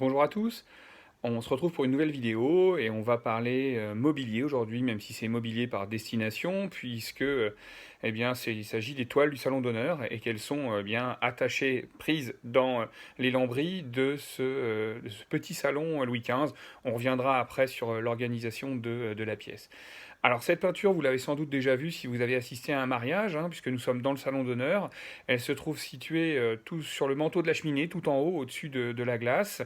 Bonjour à tous, on se retrouve pour une nouvelle vidéo et on va parler mobilier aujourd'hui, même si c'est mobilier par destination, puisque il s'agit des toiles du salon d'honneur et qu'elles sont bien attachées, prises dans les lambris de ce petit salon Louis XV. On reviendra après sur l'organisation de la pièce. Alors cette peinture, vous l'avez sans doute déjà vue si vous avez assisté à un mariage, hein, puisque nous sommes dans le salon d'honneur. Elle se trouve située tout sur le manteau de la cheminée, tout en haut, au-dessus de la glace.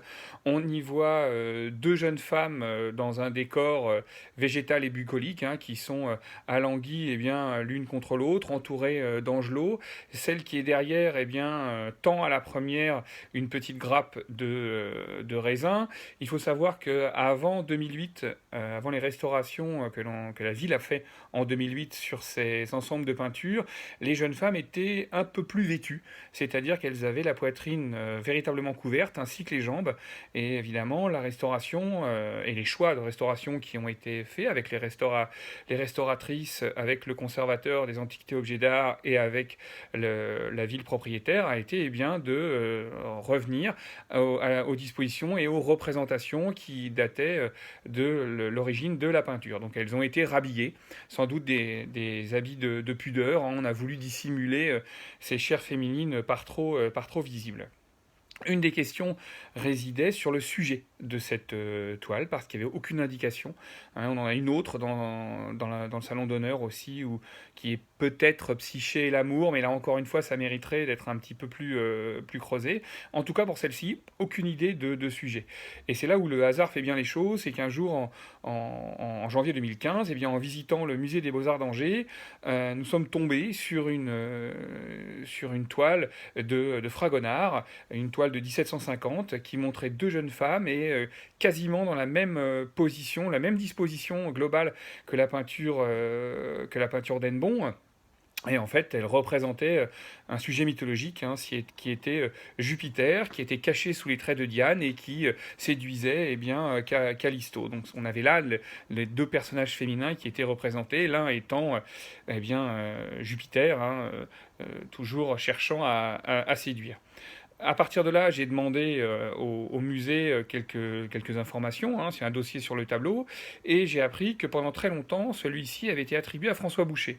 On y voit deux jeunes femmes dans un décor végétal et bucolique, hein, qui sont alanguies l'une contre l'autre, entourées d'angelots. Celle qui est derrière tend à la première une petite grappe de raisin. Il faut savoir qu'avant 2008, avant les restaurations que la ville a fait en 2008 sur ces ensembles de peintures, les jeunes femmes étaient un peu plus vêtues, c'est-à-dire qu'elles avaient la poitrine véritablement couverte ainsi que les jambes. Et évidemment, la restauration et les choix de restauration qui ont été faits avec les restauratrices, avec le conservateur des antiquités objets d'art et avec la ville propriétaire a été de revenir aux dispositions et aux représentations qui dataient de l'origine de la peinture. Donc elles ont été rhabillées, sans doute des habits de pudeur, hein. On a voulu dissimuler ces chairs féminines par trop visibles. Une des questions résidait sur le sujet de cette toile, parce qu'il n'y avait aucune indication, hein. On en a une autre dans le salon d'honneur aussi, qui est peut-être Psyché et l'amour, mais là encore une fois, ça mériterait d'être un petit peu plus creusé. En tout cas, pour celle-ci, aucune idée de sujet. Et c'est là où le hasard fait bien les choses, c'est qu'un jour, en janvier 2015, en visitant le musée des Beaux-Arts d'Angers, nous sommes tombés sur une toile de Fragonard, une toile de 1750 qui montrait deux jeunes femmes et quasiment dans la même position, la même disposition globale que la peinture d'Henbon. Et en fait, elle représentait un sujet mythologique, hein, qui était Jupiter, qui était caché sous les traits de Diane et qui séduisait Callisto. Donc on avait là les deux personnages féminins qui étaient représentés, l'un étant Jupiter, hein, toujours cherchant à séduire. À partir de là, j'ai demandé au musée quelques informations, hein, c'est un dossier sur le tableau, et j'ai appris que pendant très longtemps, celui-ci avait été attribué à François Boucher.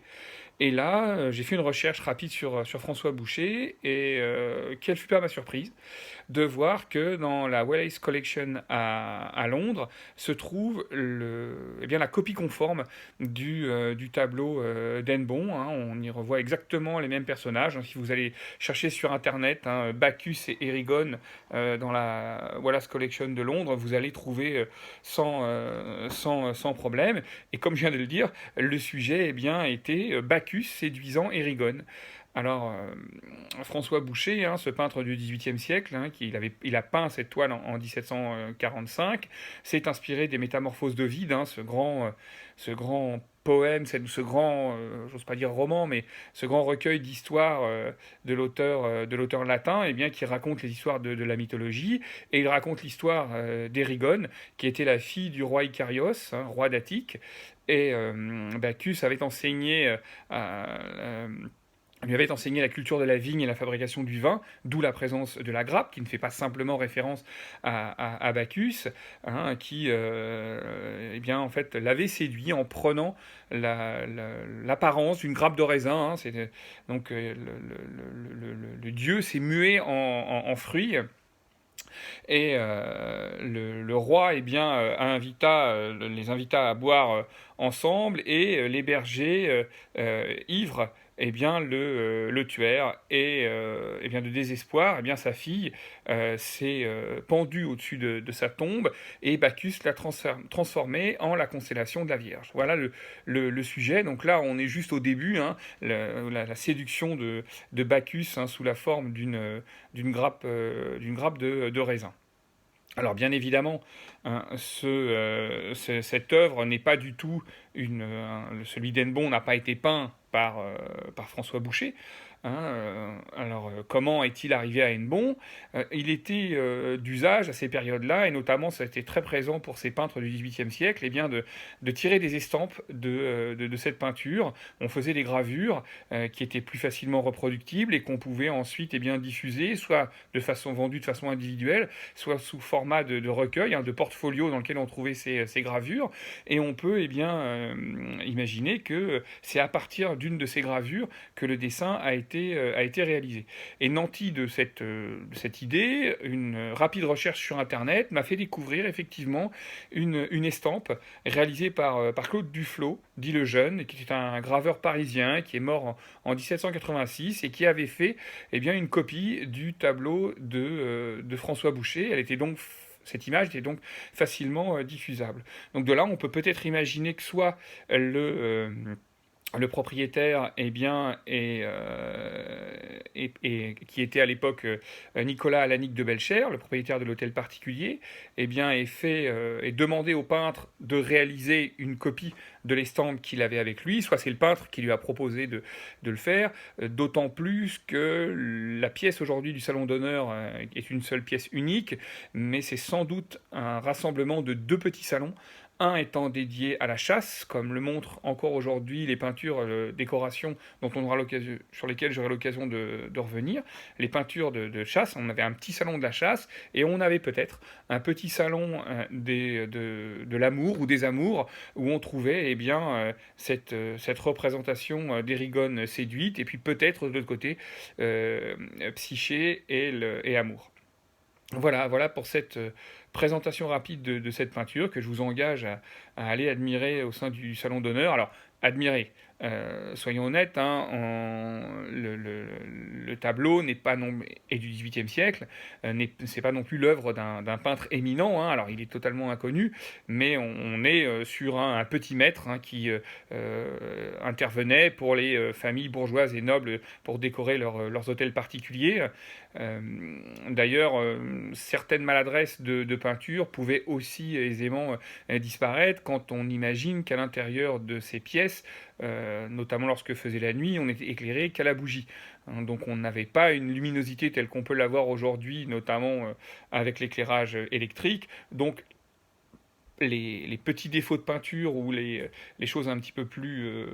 Et là, j'ai fait une recherche rapide sur François Boucher, et quelle fut pas ma surprise de voir que dans la Wallace Collection à Londres se trouve la copie conforme du tableau d'Henbon, hein. On y revoit exactement les mêmes personnages, hein. Si vous allez chercher sur Internet, hein, Bacchus et Erigone dans la Wallace Collection de Londres, vous allez trouver sans problème. Et comme je viens de le dire, le sujet était Bacchus séduisant Erigone. Alors, François Boucher, hein, ce peintre du XVIIIe siècle, hein, il a peint cette toile en 1745, s'est inspiré des Métamorphoses d'Ovide, hein, ce grand poème, ce grand, j'ose pas dire roman, mais ce grand recueil d'histoires de l'auteur latin, qui raconte les histoires de la mythologie, et il raconte l'histoire d'Érigone, qui était la fille du roi Icarios, hein, roi d'Attique, et Bacchus avait enseigné lui avait enseigné la culture de la vigne et la fabrication du vin, d'où la présence de la grappe, qui ne fait pas simplement référence à Bacchus, hein, qui l'avait séduit en prenant l'apparence d'une grappe de raisin, hein. Donc le dieu s'est mué en fruits. Et le roi les invita à boire ensemble, et les bergers ivres le tuèrent, et de désespoir, sa fille s'est pendue au-dessus de sa tombe, et Bacchus l'a transformée en la constellation de la Vierge. Voilà le sujet. Donc là, on est juste au début, hein, la séduction de Bacchus, hein, sous la forme d'une grappe de raisin. Alors bien évidemment, hein, cette œuvre n'est pas du tout celui d'Henbon n'a pas été peint par François Boucher. hein, alors, comment est-il arrivé à Hennebont? Il était d'usage à ces périodes-là, et notamment ça a été très présent pour ces peintres du XVIIIe siècle, eh bien de tirer des estampes de cette peinture. On faisait des gravures qui étaient plus facilement reproductibles et qu'on pouvait ensuite eh bien, diffuser, soit de façon vendue de façon individuelle, soit sous format de recueil, hein, de portfolio dans lequel on trouvait ces gravures. Et on peut eh bien, imaginer que c'est à partir d'une de ces gravures que le dessin a été réalisé. Et nanti de cette idée, une rapide recherche sur Internet m'a fait découvrir effectivement une estampe réalisée par Claude Duflot, dit le Jeune, qui était un graveur parisien qui est mort en 1786 et qui avait fait eh bien, une copie du tableau de François Boucher. Cette image était donc facilement diffusable. Donc de là, on peut peut-être imaginer que soit le propriétaire eh bien, qui était à l'époque Nicolas Alanic de Belcher, le propriétaire de l'hôtel particulier, eh bien, est demandé au peintre de réaliser une copie de l'estampe qu'il avait avec lui, soit c'est le peintre qui lui a proposé de le faire, d'autant plus que la pièce aujourd'hui du Salon d'honneur est une seule pièce unique, mais c'est sans doute un rassemblement de deux petits salons, un étant dédié à la chasse, comme le montrent encore aujourd'hui les peintures, décorations sur lesquelles j'aurai l'occasion de revenir. Les peintures de chasse, on avait un petit salon de la chasse, et on avait peut-être un petit salon de l'amour ou des amours, où on trouvait eh bien, cette représentation d'Érigone séduite, et puis peut-être de l'autre côté, Psyché et Amour. Voilà pour cette présentation rapide de cette peinture que je vous engage à aller admirer au sein du Salon d'honneur. Alors, admirer, soyons honnêtes, hein, le tableau n'est pas non, est du XVIIIe siècle, c'est pas non plus l'œuvre d'un peintre éminent, hein, alors il est totalement inconnu, mais on est sur un petit maître hein, qui intervenait pour les familles bourgeoises et nobles pour décorer leurs hôtels particuliers. Euh, D'ailleurs, certaines maladresses de peinture pouvaient aussi aisément disparaître quand on imagine qu'à l'intérieur de ces pièces, notamment lorsque faisait la nuit, on n'était éclairé qu'à la bougie. Hein, donc on n'avait pas une luminosité telle qu'on peut l'avoir aujourd'hui, notamment avec l'éclairage électrique. Donc les petits défauts de peinture ou les choses un petit peu plus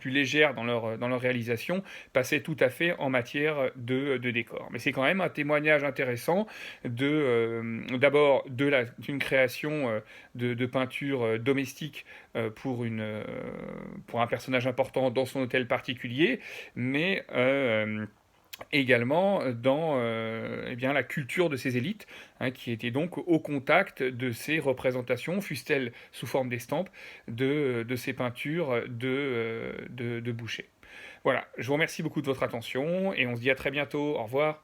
légères dans leur réalisation passaient tout à fait en matière de décor. Mais c'est quand même un témoignage intéressant d'abord d'une création de peinture domestique pour un personnage important dans son hôtel particulier, mais également dans eh bien, la culture de ces élites, hein, qui étaient donc au contact de ces représentations, fussent-elles sous forme d'estampes, de ces peintures de Boucher. Voilà, je vous remercie beaucoup de votre attention et on se dit à très bientôt. Au revoir.